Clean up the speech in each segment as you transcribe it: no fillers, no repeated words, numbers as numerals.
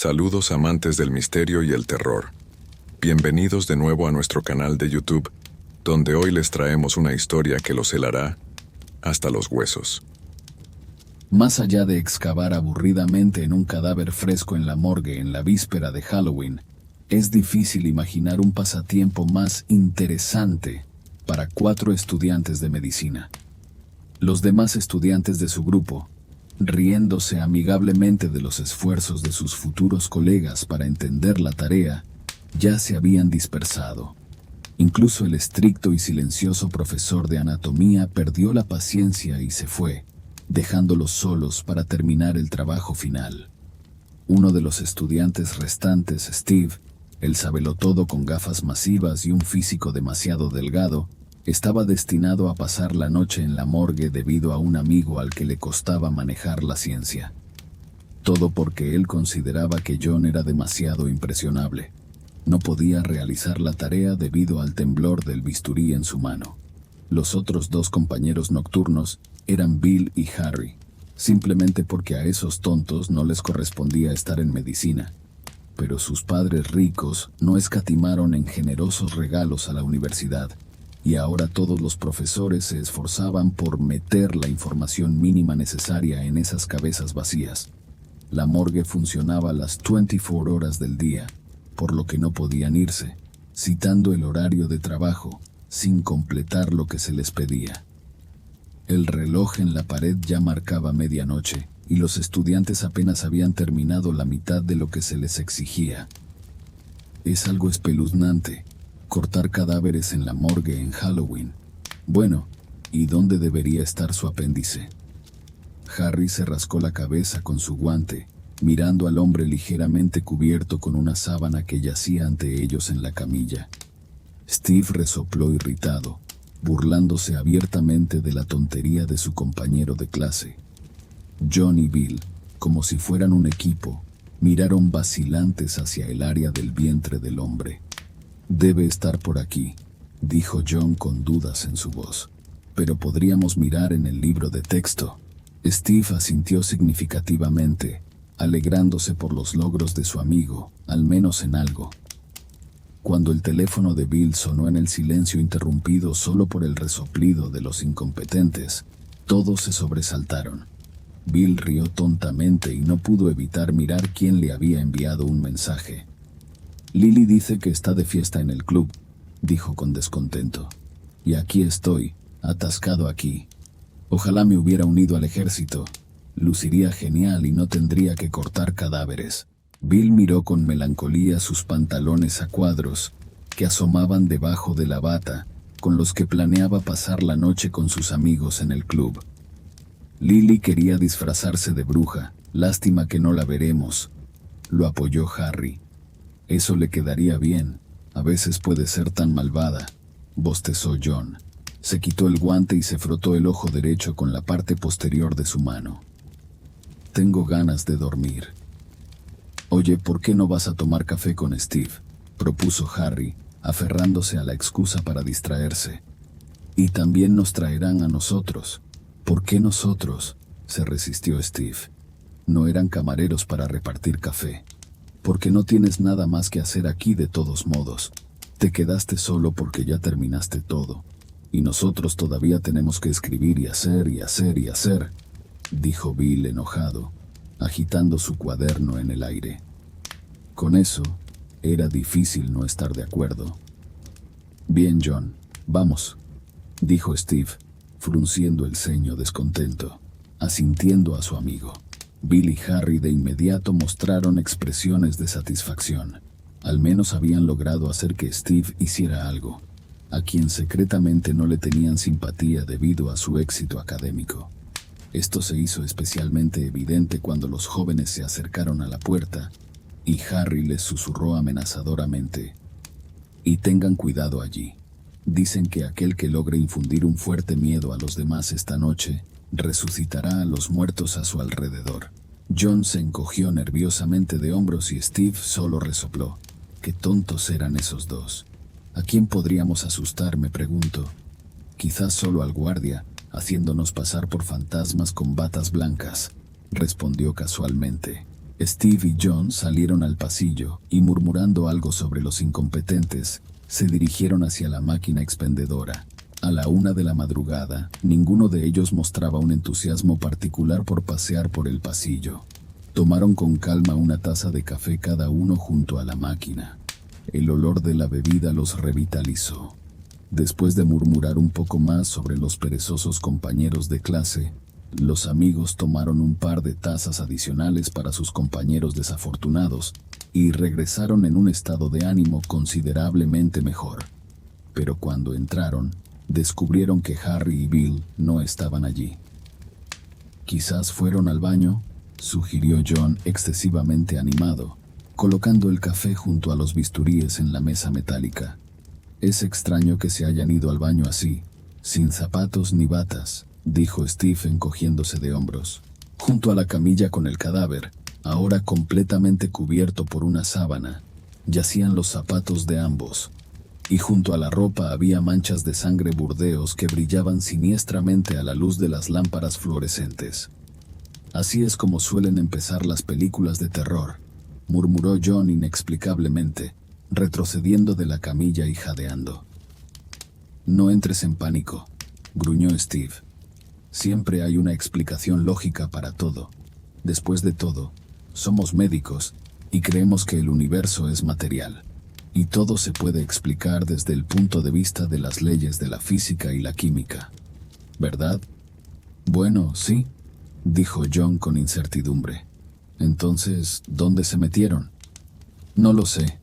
Saludos amantes del misterio y el terror. Bienvenidos de nuevo a nuestro canal de YouTube, donde hoy les traemos una historia que los helará hasta los huesos. Más allá de excavar aburridamente en un cadáver fresco en la morgue en la víspera de Halloween, es difícil imaginar un pasatiempo más interesante para 4 estudiantes de medicina. Los demás estudiantes de su grupo, riéndose amigablemente de los esfuerzos de sus futuros colegas para entender la tarea, ya se habían dispersado. Incluso el estricto y silencioso profesor de anatomía perdió la paciencia y se fue, dejándolos solos para terminar el trabajo final. Uno de los estudiantes restantes, Steve, el sabelotodo con gafas masivas y un físico demasiado delgado, estaba destinado a pasar la noche en la morgue debido a un amigo al que le costaba manejar la ciencia. Todo porque él consideraba que John era demasiado impresionable. No podía realizar la tarea debido al temblor del bisturí en su mano. Los otros 2 compañeros nocturnos eran Bill y Harry, simplemente porque a esos tontos no les correspondía estar en medicina. Pero sus padres ricos no escatimaron en generosos regalos a la universidad, y ahora todos los profesores se esforzaban por meter la información mínima necesaria en esas cabezas vacías. La morgue funcionaba las 24 horas del día, por lo que no podían irse, citando el horario de trabajo, sin completar lo que se les pedía. El reloj en la pared ya marcaba medianoche, y los estudiantes apenas habían terminado la mitad de lo que se les exigía. Es algo espeluznante, cortar cadáveres en la morgue en Halloween. Bueno, ¿y dónde debería estar su apéndice? Harry se rascó la cabeza con su guante, mirando al hombre ligeramente cubierto con una sábana que yacía ante ellos en la camilla. Steve resopló irritado, burlándose abiertamente de la tontería de su compañero de clase. John y Bill, como si fueran un equipo, miraron vacilantes hacia el área del vientre del hombre. «Debe estar por aquí», dijo John con dudas en su voz. «Pero podríamos mirar en el libro de texto». Steve asintió significativamente, alegrándose por los logros de su amigo, al menos en algo. Cuando el teléfono de Bill sonó en el silencio interrumpido solo por el resoplido de los incompetentes, todos se sobresaltaron. Bill rió tontamente y no pudo evitar mirar quién le había enviado un mensaje. «Lily dice que está de fiesta en el club», dijo con descontento. «Y aquí estoy, atascado aquí. Ojalá me hubiera unido al ejército. Luciría genial y no tendría que cortar cadáveres». Bill miró con melancolía sus pantalones a cuadros, que asomaban debajo de la bata, con los que planeaba pasar la noche con sus amigos en el club. «Lily quería disfrazarse de bruja, lástima que no la veremos», lo apoyó Harry. «Eso le quedaría bien, a veces puede ser tan malvada», bostezó John. Se quitó el guante y se frotó el ojo derecho con la parte posterior de su mano. «Tengo ganas de dormir». «Oye, ¿por qué no vas a tomar café con Steve?», propuso Harry, aferrándose a la excusa para distraerse. «Y también nos traerán a nosotros». «¿Por qué nosotros?», se resistió Steve. «No eran camareros para repartir café». «Porque no tienes nada más que hacer aquí de todos modos. Te quedaste solo porque ya terminaste todo. Y nosotros todavía tenemos que escribir y hacer y hacer y hacer», dijo Bill enojado, agitando su cuaderno en el aire. Con eso, era difícil no estar de acuerdo. «Bien, John, vamos», dijo Steve, frunciendo el ceño descontento, asintiendo a su amigo. Bill y Harry de inmediato mostraron expresiones de satisfacción. Al menos habían logrado hacer que Steve hiciera algo, a quien secretamente no le tenían simpatía debido a su éxito académico. Esto se hizo especialmente evidente cuando los jóvenes se acercaron a la puerta y Harry les susurró amenazadoramente: «Y tengan cuidado allí. Dicen que aquel que logre infundir un fuerte miedo a los demás esta noche resucitará a los muertos a su alrededor». John se encogió nerviosamente de hombros y Steve solo resopló. «Qué tontos eran esos 2. ¿A quién podríamos asustar?», me pregunto. «Quizás solo al guardia, haciéndonos pasar por fantasmas con batas blancas», respondió casualmente. Steve y John salieron al pasillo y, murmurando algo sobre los incompetentes, se dirigieron hacia la máquina expendedora. A la 1 de la madrugada, ninguno de ellos mostraba un entusiasmo particular por pasear por el pasillo. Tomaron con calma una taza de café cada uno junto a la máquina. El olor de la bebida los revitalizó. Después de murmurar un poco más sobre los perezosos compañeros de clase, los amigos tomaron un par de tazas adicionales para sus compañeros desafortunados y regresaron en un estado de ánimo considerablemente mejor. Pero cuando entraron, descubrieron que Harry y Bill no estaban allí. «Quizás fueron al baño», sugirió John excesivamente animado, colocando el café junto a los bisturíes en la mesa metálica. «Es extraño que se hayan ido al baño así, sin zapatos ni batas», dijo Steve encogiéndose de hombros. Junto a la camilla con el cadáver, ahora completamente cubierto por una sábana, yacían los zapatos de ambos, y junto a la ropa había manchas de sangre burdeos que brillaban siniestramente a la luz de las lámparas fluorescentes. «Así es como suelen empezar las películas de terror», murmuró John inexplicablemente, retrocediendo de la camilla y jadeando. «No entres en pánico», gruñó Steve. «Siempre hay una explicación lógica para todo. Después de todo, somos médicos y creemos que el universo es material, y todo se puede explicar desde el punto de vista de las leyes de la física y la química. ¿Verdad?» «Bueno, sí», dijo John con incertidumbre. «Entonces, ¿dónde se metieron?» «No lo sé»,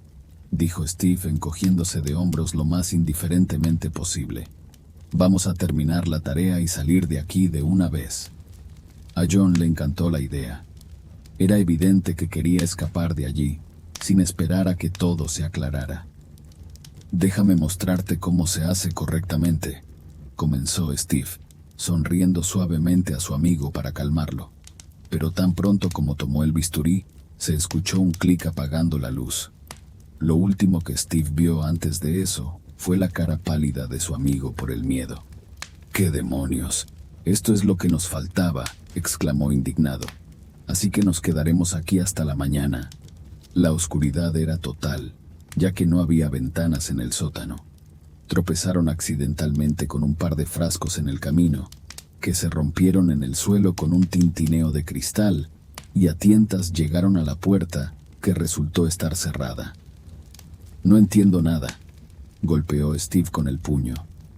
dijo Steve encogiéndose de hombros lo más indiferentemente posible. «Vamos a terminar la tarea y salir de aquí de una vez». A John le encantó la idea. Era evidente que quería escapar de allí, sin esperar a que todo se aclarara. «Déjame mostrarte cómo se hace correctamente», comenzó Steve, sonriendo suavemente a su amigo para calmarlo. Pero tan pronto como tomó el bisturí, se escuchó un clic apagando la luz. Lo último que Steve vio antes de eso fue la cara pálida de su amigo por el miedo. «¡Qué demonios! Esto es lo que nos faltaba», exclamó indignado. «Así que nos quedaremos aquí hasta la mañana». La oscuridad era total, ya que no había ventanas en el sótano. Tropezaron accidentalmente con un par de frascos en el camino, que se rompieron en el suelo con un tintineo de cristal, y a tientas llegaron a la puerta, que resultó estar cerrada. «No entiendo nada», golpeó Steve con el puño.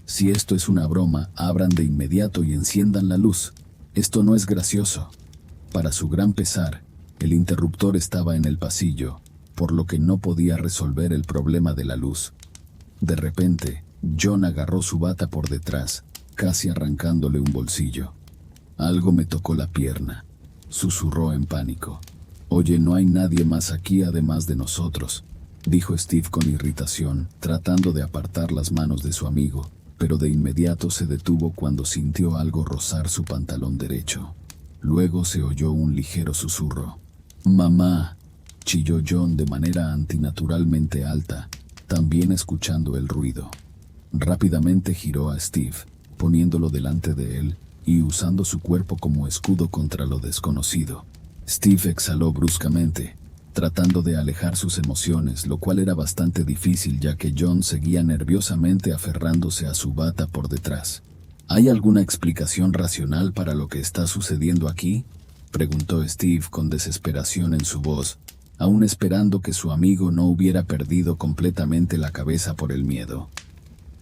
«Si esto es una broma, abran de inmediato y enciendan la luz. Esto no es gracioso». Para su gran pesar, el interruptor estaba en el pasillo, por lo que no podía resolver el problema de la luz. De repente, John agarró su bata por detrás, casi arrancándole un bolsillo. «Algo me tocó la pierna», susurró en pánico. «Oye, no hay nadie más aquí además de nosotros», dijo Steve con irritación, tratando de apartar las manos de su amigo, pero de inmediato se detuvo cuando sintió algo rozar su pantalón derecho. Luego se oyó un ligero susurro. «Mamá», chilló John de manera antinaturalmente alta, también escuchando el ruido. Rápidamente giró a Steve, poniéndolo delante de él y usando su cuerpo como escudo contra lo desconocido. Steve exhaló bruscamente, tratando de alejar sus emociones, lo cual era bastante difícil ya que John seguía nerviosamente aferrándose a su bata por detrás. «¿Hay alguna explicación racional para lo que está sucediendo aquí?», preguntó Steve con desesperación en su voz, aún esperando que su amigo no hubiera perdido completamente la cabeza por el miedo.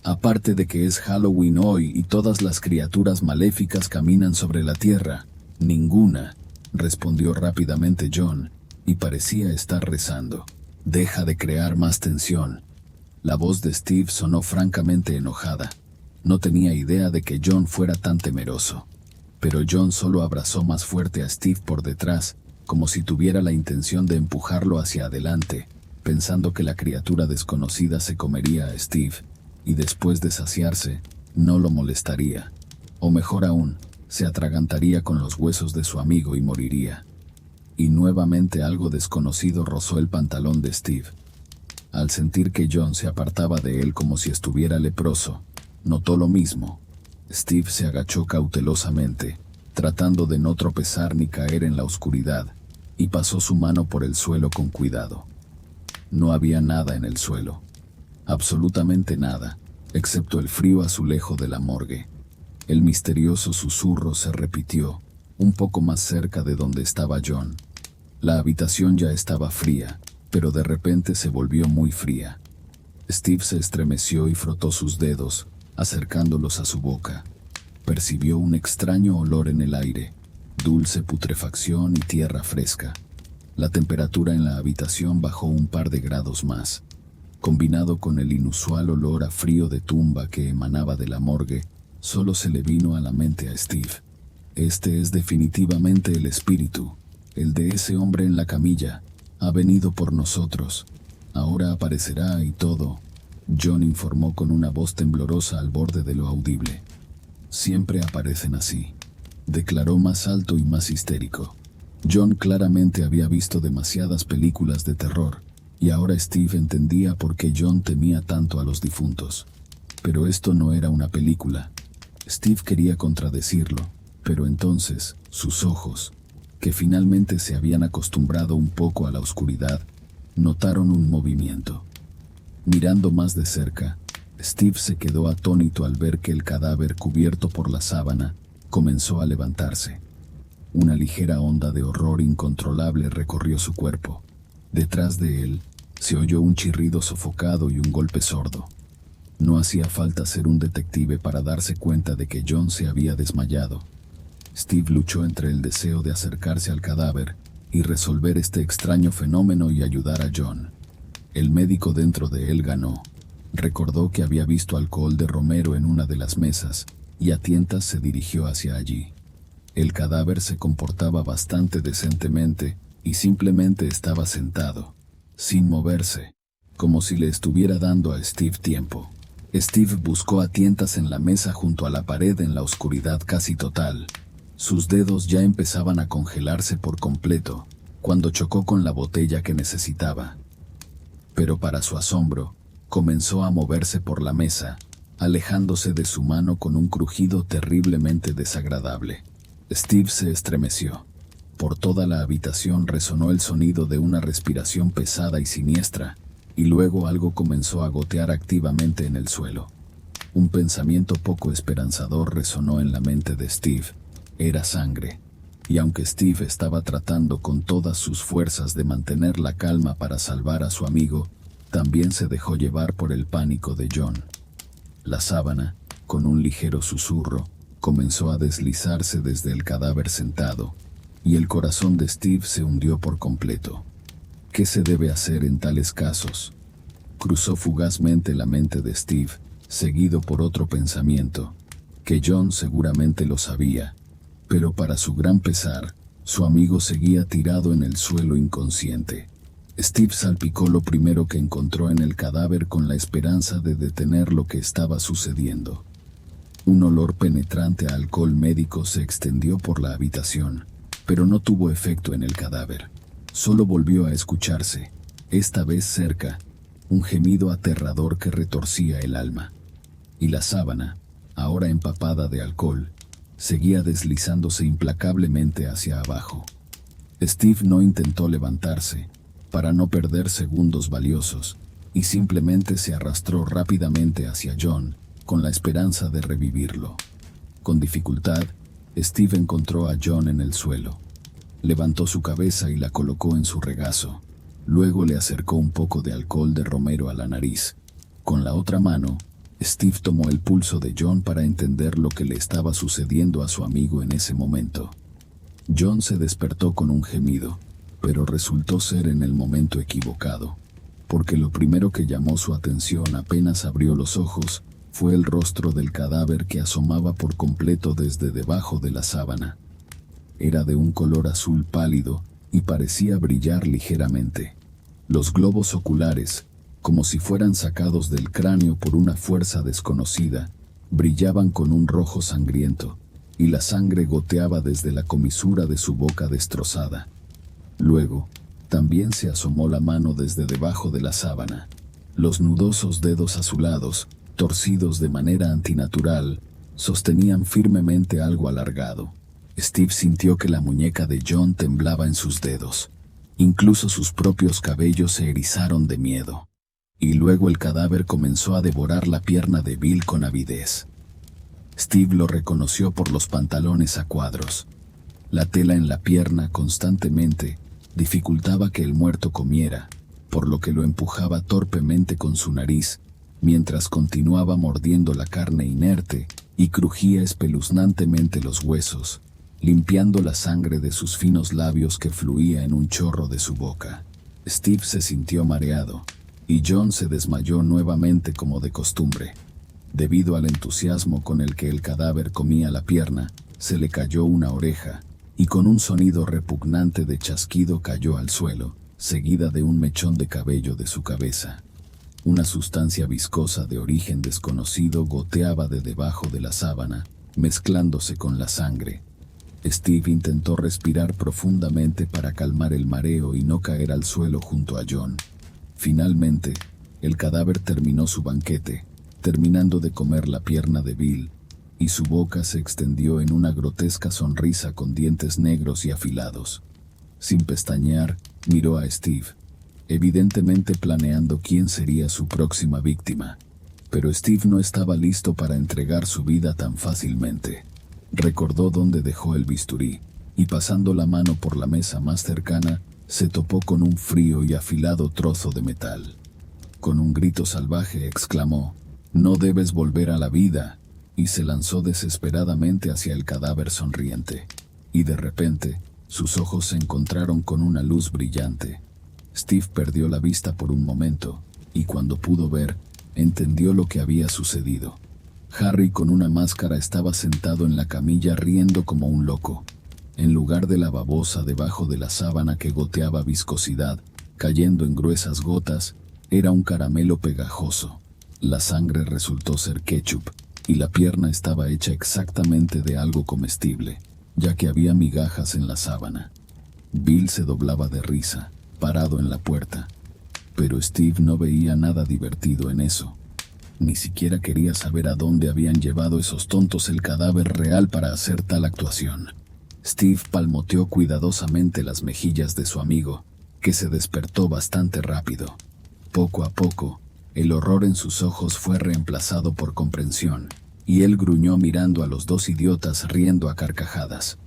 «Aparte de que es Halloween hoy y todas las criaturas maléficas caminan sobre la tierra, ninguna», respondió rápidamente John, y parecía estar rezando. «Deja de crear más tensión». La voz de Steve sonó francamente enojada. No tenía idea de que John fuera tan temeroso. Pero John solo abrazó más fuerte a Steve por detrás, como si tuviera la intención de empujarlo hacia adelante, pensando que la criatura desconocida se comería a Steve, y después de saciarse, no lo molestaría. O mejor aún, se atragantaría con los huesos de su amigo y moriría. Y nuevamente algo desconocido rozó el pantalón de Steve. Al sentir que John se apartaba de él como si estuviera leproso, notó lo mismo. Steve se agachó cautelosamente, tratando de no tropezar ni caer en la oscuridad, y pasó su mano por el suelo con cuidado. No había nada en el suelo, absolutamente nada, excepto el frío azulejo de la morgue. El misterioso susurro se repitió, un poco más cerca de donde estaba John. La habitación ya estaba fría, pero de repente se volvió muy fría. Steve se estremeció y frotó sus dedos, acercándolos a su boca. Percibió un extraño olor en el aire, dulce putrefacción y tierra fresca. La temperatura en la habitación bajó un par de grados más. Combinado con el inusual olor a frío de tumba que emanaba de la morgue, solo se le vino a la mente a Steve. Este es definitivamente el espíritu, el de ese hombre en la camilla. Ha venido por nosotros. Ahora aparecerá y todo, John informó con una voz temblorosa al borde de lo audible. Siempre aparecen así, declaró más alto y más histérico. John claramente había visto demasiadas películas de terror, y ahora Steve entendía por qué John temía tanto a los difuntos. Pero esto no era una película. Steve quería contradecirlo, pero entonces, sus ojos, que finalmente se habían acostumbrado un poco a la oscuridad, notaron un movimiento. Mirando más de cerca, Steve se quedó atónito al ver que el cadáver cubierto por la sábana comenzó a levantarse. Una ligera onda de horror incontrolable recorrió su cuerpo. Detrás de él, se oyó un chirrido sofocado y un golpe sordo. No hacía falta ser un detective para darse cuenta de que John se había desmayado. Steve luchó entre el deseo de acercarse al cadáver y resolver este extraño fenómeno y ayudar a John. El médico dentro de él ganó. Recordó que había visto alcohol de Romero en una de las mesas y a tientas se dirigió hacia allí. El cadáver se comportaba bastante decentemente y simplemente estaba sentado, sin moverse, como si le estuviera dando a Steve tiempo. Steve buscó a tientas en la mesa junto a la pared en la oscuridad casi total. Sus dedos ya empezaban a congelarse por completo cuando chocó con la botella que necesitaba. Pero para su asombro, comenzó a moverse por la mesa, alejándose de su mano con un crujido terriblemente desagradable. Steve se estremeció. Por toda la habitación resonó el sonido de una respiración pesada y siniestra, y luego algo comenzó a gotear activamente en el suelo. Un pensamiento poco esperanzador resonó en la mente de Steve. Era sangre. Y aunque Steve estaba tratando con todas sus fuerzas de mantener la calma para salvar a su amigo, también se dejó llevar por el pánico de John. La sábana, con un ligero susurro, comenzó a deslizarse desde el cadáver sentado, y el corazón de Steve se hundió por completo. ¿Qué se debe hacer en tales casos? Cruzó fugazmente la mente de Steve, seguido por otro pensamiento, que John seguramente lo sabía, pero para su gran pesar, su amigo seguía tirado en el suelo inconsciente. Steve salpicó lo primero que encontró en el cadáver con la esperanza de detener lo que estaba sucediendo. Un olor penetrante a alcohol médico se extendió por la habitación, pero no tuvo efecto en el cadáver. Solo volvió a escucharse, esta vez cerca, un gemido aterrador que retorcía el alma. Y la sábana, ahora empapada de alcohol, seguía deslizándose implacablemente hacia abajo. Steve no intentó levantarse, para no perder segundos valiosos, y simplemente se arrastró rápidamente hacia John, con la esperanza de revivirlo. Con dificultad, Steve encontró a John en el suelo. Levantó su cabeza y la colocó en su regazo. Luego le acercó un poco de alcohol de Romero a la nariz. Con la otra mano, Steve tomó el pulso de John para entender lo que le estaba sucediendo a su amigo en ese momento. John se despertó con un gemido, pero resultó ser en el momento equivocado, porque lo primero que llamó su atención apenas abrió los ojos fue el rostro del cadáver que asomaba por completo desde debajo de la sábana. Era de un color azul pálido y parecía brillar ligeramente. Los globos oculares, como si fueran sacados del cráneo por una fuerza desconocida, brillaban con un rojo sangriento, y la sangre goteaba desde la comisura de su boca destrozada. Luego, también se asomó la mano desde debajo de la sábana. Los nudosos dedos azulados, torcidos de manera antinatural, sostenían firmemente algo alargado. Steve sintió que la muñeca de John temblaba en sus dedos. Incluso sus propios cabellos se erizaron de miedo. Y luego el cadáver comenzó a devorar la pierna de Bill con avidez. Steve lo reconoció por los pantalones a cuadros. La tela en la pierna constantemente dificultaba que el muerto comiera, por lo que lo empujaba torpemente con su nariz, mientras continuaba mordiendo la carne inerte y crujía espeluznantemente los huesos, limpiando la sangre de sus finos labios que fluía en un chorro de su boca. Steve se sintió mareado, y John se desmayó nuevamente como de costumbre. Debido al entusiasmo con el que el cadáver comía la pierna, se le cayó una oreja, y con un sonido repugnante de chasquido cayó al suelo, seguida de un mechón de cabello de su cabeza. Una sustancia viscosa de origen desconocido goteaba de debajo de la sábana, mezclándose con la sangre. Steve intentó respirar profundamente para calmar el mareo y no caer al suelo junto a John. Finalmente, el cadáver terminó su banquete, terminando de comer la pierna de Bill, y su boca se extendió en una grotesca sonrisa con dientes negros y afilados. Sin pestañear, miró a Steve, evidentemente planeando quién sería su próxima víctima. Pero Steve no estaba listo para entregar su vida tan fácilmente. Recordó dónde dejó el bisturí, y pasando la mano por la mesa más cercana, se topó con un frío y afilado trozo de metal. Con un grito salvaje exclamó: «No debes volver a la vida», y se lanzó desesperadamente hacia el cadáver sonriente. Y de repente, sus ojos se encontraron con una luz brillante. Steve perdió la vista por un momento, y cuando pudo ver, entendió lo que había sucedido. Harry, con una máscara, estaba sentado en la camilla riendo como un loco. En lugar de la babosa debajo de la sábana que goteaba viscosidad, cayendo en gruesas gotas, era un caramelo pegajoso. La sangre resultó ser ketchup, y la pierna estaba hecha exactamente de algo comestible, ya que había migajas en la sábana. Bill se doblaba de risa, parado en la puerta. Pero Steve no veía nada divertido en eso. Ni siquiera quería saber a dónde habían llevado esos tontos el cadáver real para hacer tal actuación. Steve palmoteó cuidadosamente las mejillas de su amigo, que se despertó bastante rápido. Poco a poco, el horror en sus ojos fue reemplazado por comprensión, y él gruñó mirando a los dos idiotas riendo a carcajadas.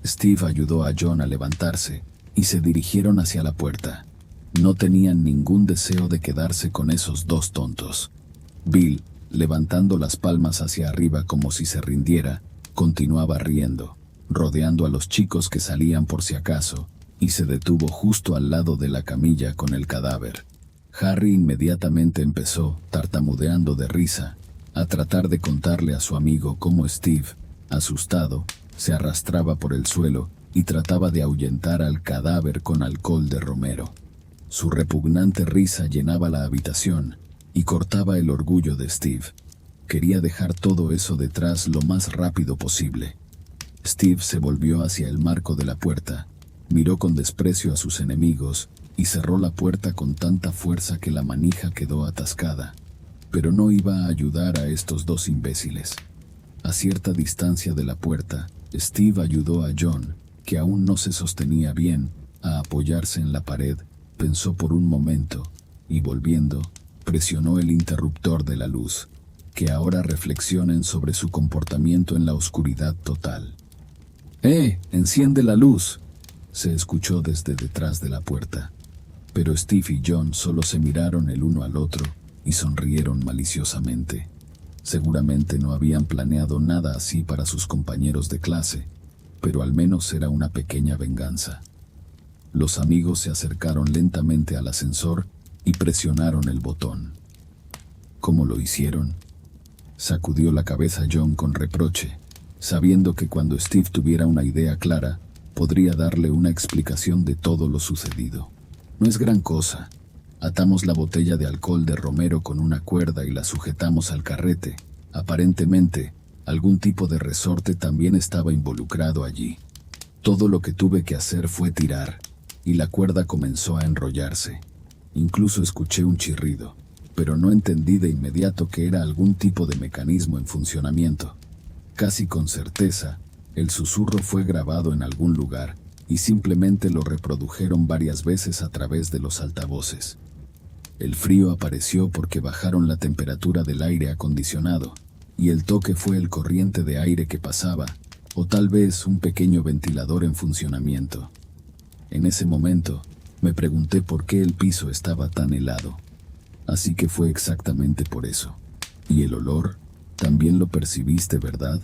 Steve ayudó a John a levantarse, y se dirigieron hacia la puerta. No tenían ningún deseo de quedarse con esos dos tontos. Bill, levantando las palmas hacia arriba como si se rindiera, continuaba riendo, rodeando a los chicos que salían por si acaso, y se detuvo justo al lado de la camilla con el cadáver. Harry inmediatamente empezó, tartamudeando de risa, a tratar de contarle a su amigo cómo Steve, asustado, se arrastraba por el suelo y trataba de ahuyentar al cadáver con alcohol de romero. Su repugnante risa llenaba la habitación y cortaba el orgullo de Steve. Quería dejar todo eso detrás lo más rápido posible. Steve se volvió hacia el marco de la puerta, miró con desprecio a sus enemigos y cerró la puerta con tanta fuerza que la manija quedó atascada. Pero no iba a ayudar a estos dos imbéciles. A cierta distancia de la puerta, Steve ayudó a John, que aún no se sostenía bien, a apoyarse en la pared. Pensó por un momento, y volviendo, presionó el interruptor de la luz. Que ahora reflexionen sobre su comportamiento en la oscuridad total. ¡Enciende la luz!, se escuchó desde detrás de la puerta. Pero Steve y John solo se miraron el uno al otro y sonrieron maliciosamente. Seguramente no habían planeado nada así para sus compañeros de clase, pero al menos era una pequeña venganza. Los amigos se acercaron lentamente al ascensor y presionaron el botón. ¿Cómo lo hicieron?, sacudió la cabeza John con reproche, sabiendo que cuando Steve tuviera una idea clara, podría darle una explicación de todo lo sucedido. No es gran cosa. Atamos la botella de alcohol de romero con una cuerda y la sujetamos al carrete. Aparentemente, algún tipo de resorte también estaba involucrado allí. Todo lo que tuve que hacer fue tirar, y la cuerda comenzó a enrollarse. Incluso escuché un chirrido, pero no entendí de inmediato que era algún tipo de mecanismo en funcionamiento. Casi con certeza, El susurro fue grabado en algún lugar y simplemente lo reprodujeron varias veces a través de los altavoces. El frío apareció porque bajaron la temperatura del aire acondicionado, y el toque fue el corriente de aire que pasaba, o tal vez un pequeño ventilador en funcionamiento. En ese momento, me pregunté por qué el piso estaba tan helado. Así que fue exactamente por eso. ¿Y el olor? También lo percibiste, ¿verdad?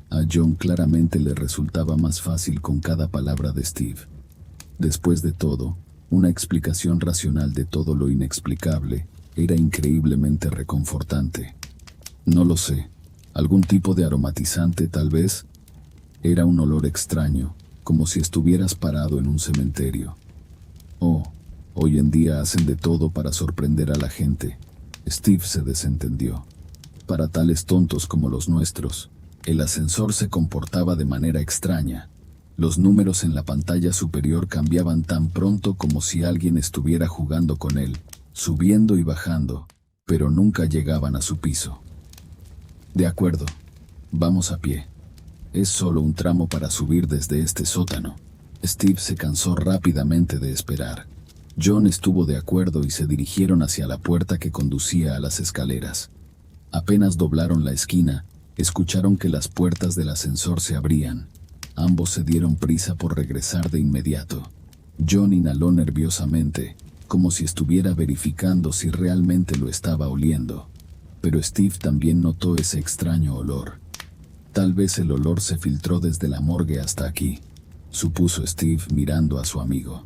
A John claramente le resultaba más fácil con cada palabra de Steve. Después de todo, una explicación racional de todo lo inexplicable era increíblemente reconfortante. No lo sé. ¿Algún tipo de aromatizante, tal vez? Era un olor extraño, como si estuvieras parado en un cementerio. Oh, hoy en día hacen de todo para sorprender a la gente. Steve se desentendió. Para tales tontos como los nuestros, el ascensor se comportaba de manera extraña. Los números en la pantalla superior cambiaban tan pronto como si alguien estuviera jugando con él, subiendo y bajando, pero nunca llegaban a su piso. De acuerdo, vamos a pie. Es solo un tramo para subir desde este sótano. Steve se cansó rápidamente de esperar. John estuvo de acuerdo y se dirigieron hacia la puerta que conducía a las escaleras. Apenas doblaron la esquina, escucharon que las puertas del ascensor se abrían. Ambos se dieron prisa por regresar de inmediato. John inhaló nerviosamente, como si estuviera verificando si realmente lo estaba oliendo. Pero Steve también notó ese extraño olor. Tal vez el olor se filtró desde la morgue hasta aquí, supuso Steve mirando a su amigo.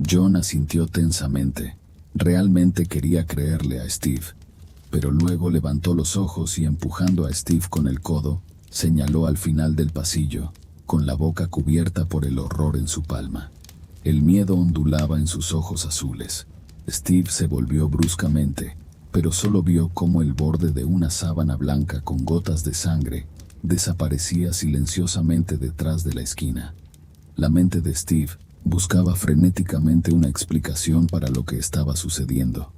John asintió tensamente. Realmente quería creerle a Steve, pero luego levantó los ojos y empujando a Steve con el codo, señaló al final del pasillo, con la boca cubierta por el horror en su palma. El miedo ondulaba en sus ojos azules. Steve se volvió bruscamente, pero solo vio cómo el borde de una sábana blanca con gotas de sangre desaparecía silenciosamente detrás de la esquina. La mente de Steve buscaba frenéticamente una explicación para lo que estaba sucediendo.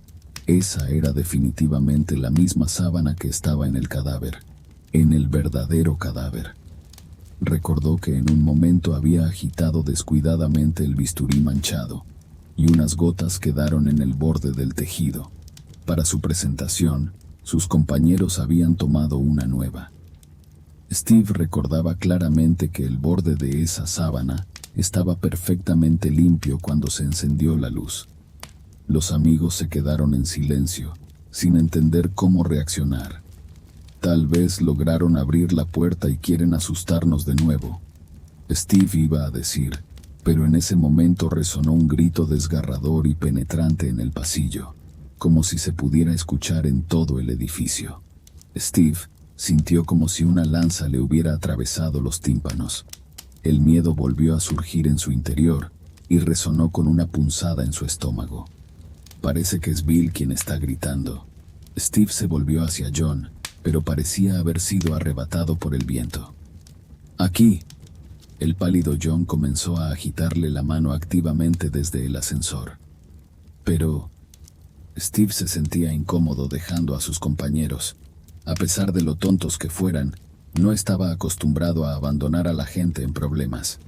Esa era definitivamente la misma sábana que estaba en el cadáver, en el verdadero cadáver. Recordó que en un momento había agitado descuidadamente el bisturí manchado, y unas gotas quedaron en el borde del tejido. Para su presentación, sus compañeros habían tomado una nueva. Steve recordaba claramente que el borde de esa sábana estaba perfectamente limpio cuando se encendió la luz. Los amigos se quedaron en silencio, sin entender cómo reaccionar. Tal vez lograron abrir la puerta y quieren asustarnos de nuevo. Steve iba a decir, pero en ese momento resonó un grito desgarrador y penetrante en el pasillo, como si se pudiera escuchar en todo el edificio. Steve sintió como si una lanza le hubiera atravesado los tímpanos. El miedo volvió a surgir en su interior y resonó con una punzada en su estómago. Parece que es Bill quien está gritando. Steve se volvió hacia John, pero parecía haber sido arrebatado por el viento. «Aquí». El pálido John comenzó a agitarle la mano activamente desde el ascensor. Pero Steve se sentía incómodo dejando a sus compañeros. A pesar de lo tontos que fueran, no estaba acostumbrado a abandonar a la gente en problemas.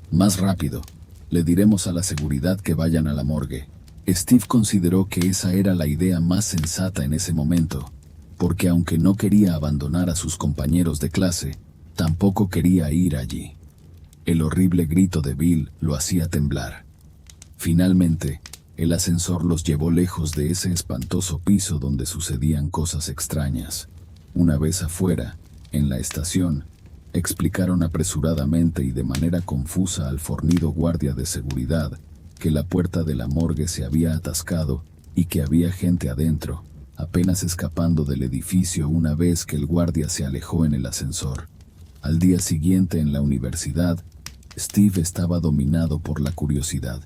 «Más rápido. Le diremos a la seguridad que vayan a la morgue». Steve consideró que esa era la idea más sensata en ese momento, porque aunque no quería abandonar a sus compañeros de clase, tampoco quería ir allí. El horrible grito de Bill lo hacía temblar. Finalmente, el ascensor los llevó lejos de ese espantoso piso donde sucedían cosas extrañas. Una vez afuera, en la estación, explicaron apresuradamente y de manera confusa al fornido guardia de seguridad que la puerta de la morgue se había atascado y que había gente adentro, apenas escapando del edificio una vez que el guardia se alejó en el ascensor. Al día siguiente en la universidad, Steve estaba dominado por la curiosidad.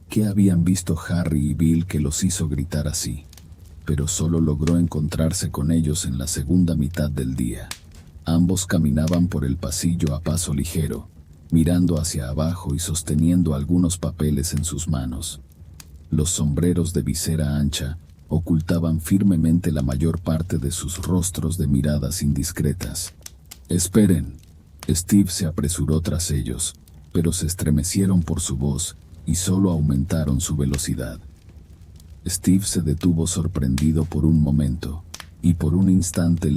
¿Qué habían visto Harry y Bill que los hizo gritar así? Pero solo logró encontrarse con ellos en la segunda mitad del día. Ambos caminaban por el pasillo a paso ligero, mirando hacia abajo y sosteniendo algunos papeles en sus manos. Los sombreros de visera ancha ocultaban firmemente la mayor parte de sus rostros de miradas indiscretas. «Esperen». Steve se apresuró tras ellos, pero se estremecieron por su voz y solo aumentaron su velocidad. Steve se detuvo sorprendido por un momento, y por un instante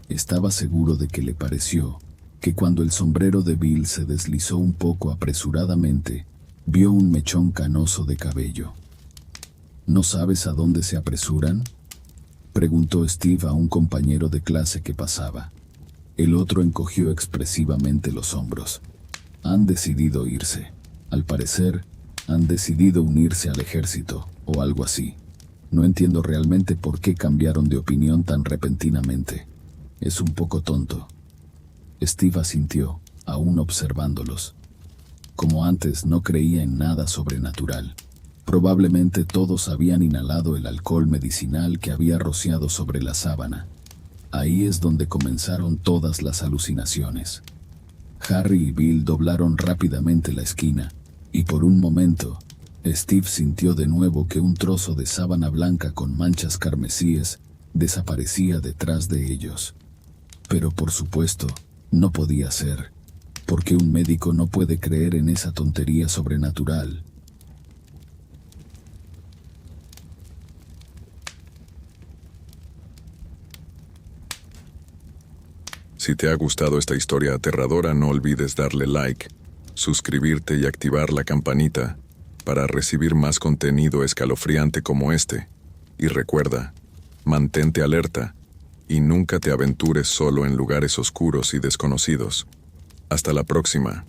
estaba seguro de que le pareció, que cuando el sombrero de Bill se deslizó un poco apresuradamente, vio un mechón canoso de cabello. ¿No sabes a dónde se apresuran?, preguntó Steve a un compañero de clase que pasaba. El otro encogió expresivamente los hombros. Han decidido irse. Al parecer, han decidido unirse al ejército, o algo así. No entiendo realmente por qué cambiaron de opinión tan repentinamente. Es un poco tonto. Steve asintió, aún observándolos. Como antes no creía en nada sobrenatural. Probablemente todos habían inhalado el alcohol medicinal que había rociado sobre la sábana. Ahí es donde comenzaron todas las alucinaciones. Harry y Bill doblaron rápidamente la esquina, y por un momento, Steve sintió de nuevo que un trozo de sábana blanca con manchas carmesíes desaparecía detrás de ellos. Pero por supuesto, no podía ser, porque un médico no puede creer en esa tontería sobrenatural. Si te ha gustado esta historia aterradora, no olvides darle like, suscribirte y activar la campanita para recibir más contenido escalofriante como este. Y recuerda, mantente alerta y nunca te aventures solo en lugares oscuros y desconocidos. Hasta la próxima.